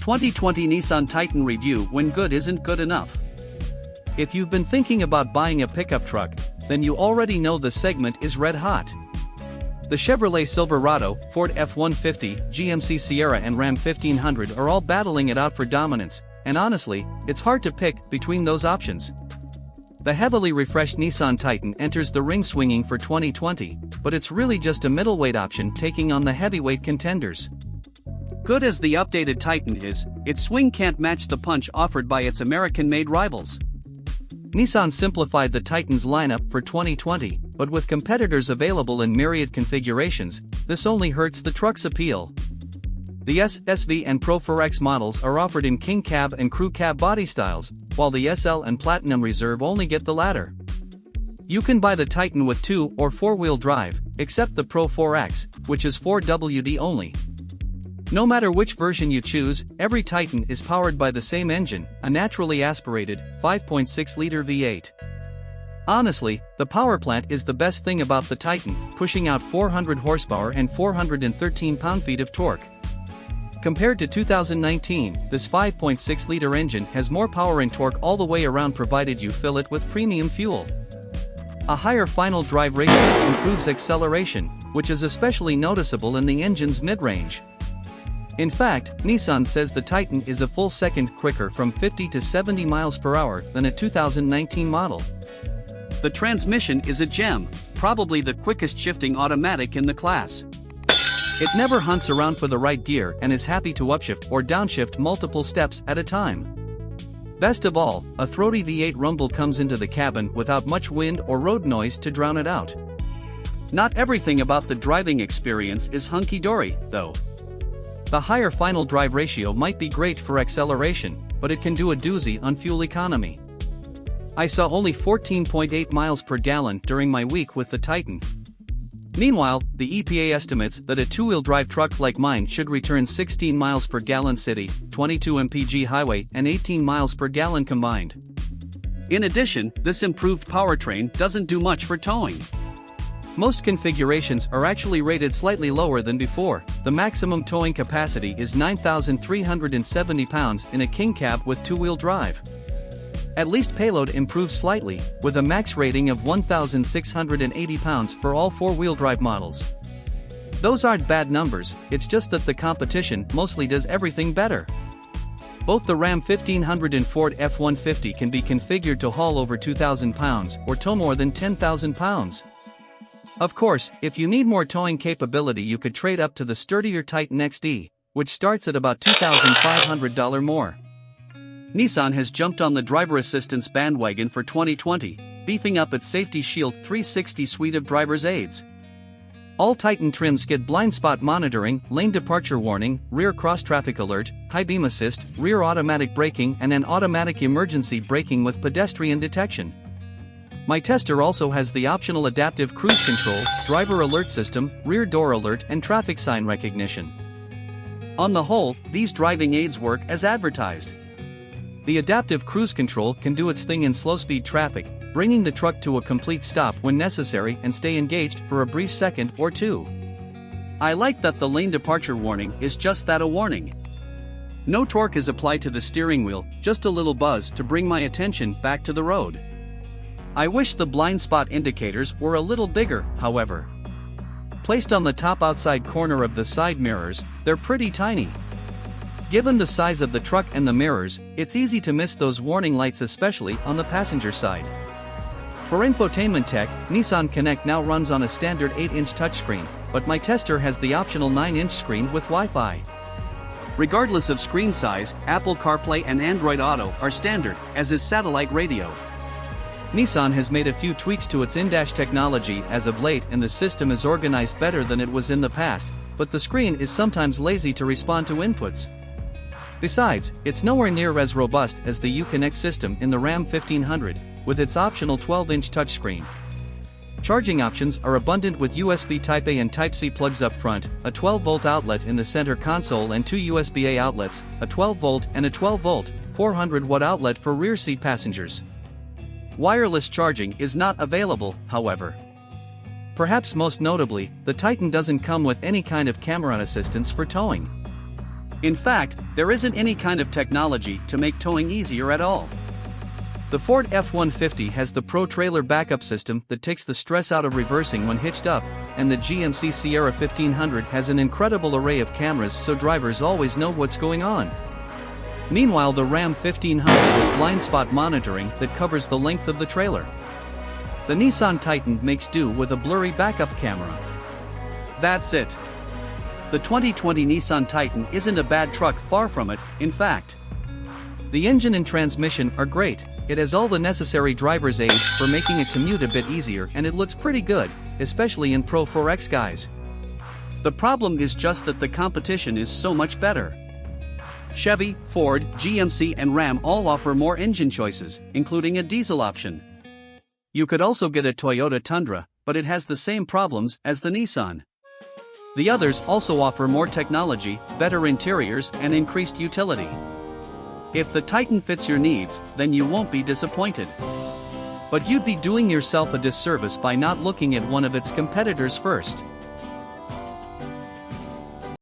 2020 Nissan Titan review: when good isn't good enough. If you've been thinking about buying a pickup truck, then you already know the segment is red hot. The Chevrolet Silverado, Ford F-150, GMC Sierra and Ram 1500 are all battling it out for dominance, and honestly, it's hard to pick between those options. The heavily refreshed Nissan Titan enters the ring swinging for 2020, but it's really just a middleweight option taking on the heavyweight contenders. Good as the updated Titan is, its swing can't match the punch offered by its American-made rivals. Nissan simplified the Titan's lineup for 2020, but with competitors available in myriad configurations, this only hurts the truck's appeal. The S, SV and Pro 4X models are offered in King Cab and Crew Cab body styles, while the SL and Platinum Reserve only get the latter. You can buy the Titan with 2- or 4-wheel drive, except the Pro 4X, which is 4WD only. No matter which version you choose, every Titan is powered by the same engine, a naturally aspirated, 5.6-liter V8. Honestly, the power plant is the best thing about the Titan, pushing out 400 horsepower and 413 pound-feet of torque. Compared to 2019, this 5.6-liter engine has more power and torque all the way around provided you fill it with premium fuel. A higher final drive ratio improves acceleration, which is especially noticeable in the engine's mid-range. In fact, Nissan says the Titan is a full second quicker from 50 to 70 miles per hour than a 2019 model. The transmission is a gem, probably the quickest shifting automatic in the class. It never hunts around for the right gear and is happy to upshift or downshift multiple steps at a time. Best of all, a throaty V8 rumble comes into the cabin without much wind or road noise to drown it out. Not everything about the driving experience is hunky-dory, though. The higher final drive ratio might be great for acceleration, but it can do a doozy on fuel economy. I saw only 14.8 miles per gallon during my week with the Titan. Meanwhile, the EPA estimates that a two-wheel drive truck like mine should return 16 miles per gallon city, 22 mpg highway, and 18 miles per gallon combined. In addition, this improved powertrain doesn't do much for towing. Most configurations are actually rated slightly lower than before. The maximum towing capacity is 9,370 pounds in a King Cab with two-wheel drive. At least payload improves slightly, with a max rating of 1,680 pounds for all four-wheel drive models. Those aren't bad numbers, it's just that the competition mostly does everything better. Both the Ram 1500 and Ford F-150 can be configured to haul over 2,000 pounds or tow more than 10,000 pounds. Of course, if you need more towing capability, you could trade up to the sturdier Titan XD, which starts at about $2,500 more. Nissan has jumped on the driver assistance bandwagon for 2020, beefing up its Safety Shield 360 suite of driver's aids. All Titan trims get blind spot monitoring, lane departure warning, rear cross-traffic alert, high beam assist, rear automatic braking and an automatic emergency braking with pedestrian detection. My tester also has the optional adaptive cruise control, driver alert system, rear door alert and traffic sign recognition. On the whole, these driving aids work as advertised. The adaptive cruise control can do its thing in slow-speed traffic, bringing the truck to a complete stop when necessary and stay engaged for a brief second or two. I like that the lane departure warning is just that, a warning. No torque is applied to the steering wheel, just a little buzz to bring my attention back to the road. I wish the blind spot indicators were a little bigger, however. Placed on the top outside corner of the side mirrors, they're pretty tiny. Given the size of the truck and the mirrors, it's easy to miss those warning lights, especially on the passenger side. For infotainment tech, Nissan Connect now runs on a standard 8-inch touchscreen, but my tester has the optional 9-inch screen with Wi-Fi. Regardless of screen size, Apple CarPlay and Android Auto are standard, as is satellite radio. Nissan has made a few tweaks to its in-dash technology as of late, and the system is organized better than it was in the past, but the screen is sometimes lazy to respond to inputs. Besides, it's nowhere near as robust as the Uconnect system in the Ram 1500, with its optional 12-inch touchscreen. Charging options are abundant with USB Type-A and Type-C plugs up front, a 12-volt outlet in the center console and two USB-A outlets, a 12-volt and a 12-volt, 400-watt outlet for rear seat passengers. Wireless charging is not available, however. Perhaps most notably, the Titan doesn't come with any kind of camera assistance for towing. In fact, there isn't any kind of technology to make towing easier at all. The Ford F-150 has the Pro Trailer backup system that takes the stress out of reversing when hitched up, and the GMC Sierra 1500 has an incredible array of cameras so drivers always know what's going on. Meanwhile, the Ram 1500 has blind spot monitoring that covers the length of the trailer. The Nissan Titan makes do with a blurry backup camera. That's it. The 2020 Nissan Titan isn't a bad truck, far from it, in fact. The engine and transmission are great, it has all the necessary driver's aids for making a commute a bit easier, and it looks pretty good, especially in Pro 4X guys. The problem is just that the competition is so much better. Chevy, Ford, GMC and Ram all offer more engine choices, including a diesel option. You could also get a Toyota Tundra, but it has the same problems as the Nissan. The others also offer more technology, better interiors and increased utility. If the Titan fits your needs, then you won't be disappointed. But you'd be doing yourself a disservice by not looking at one of its competitors first.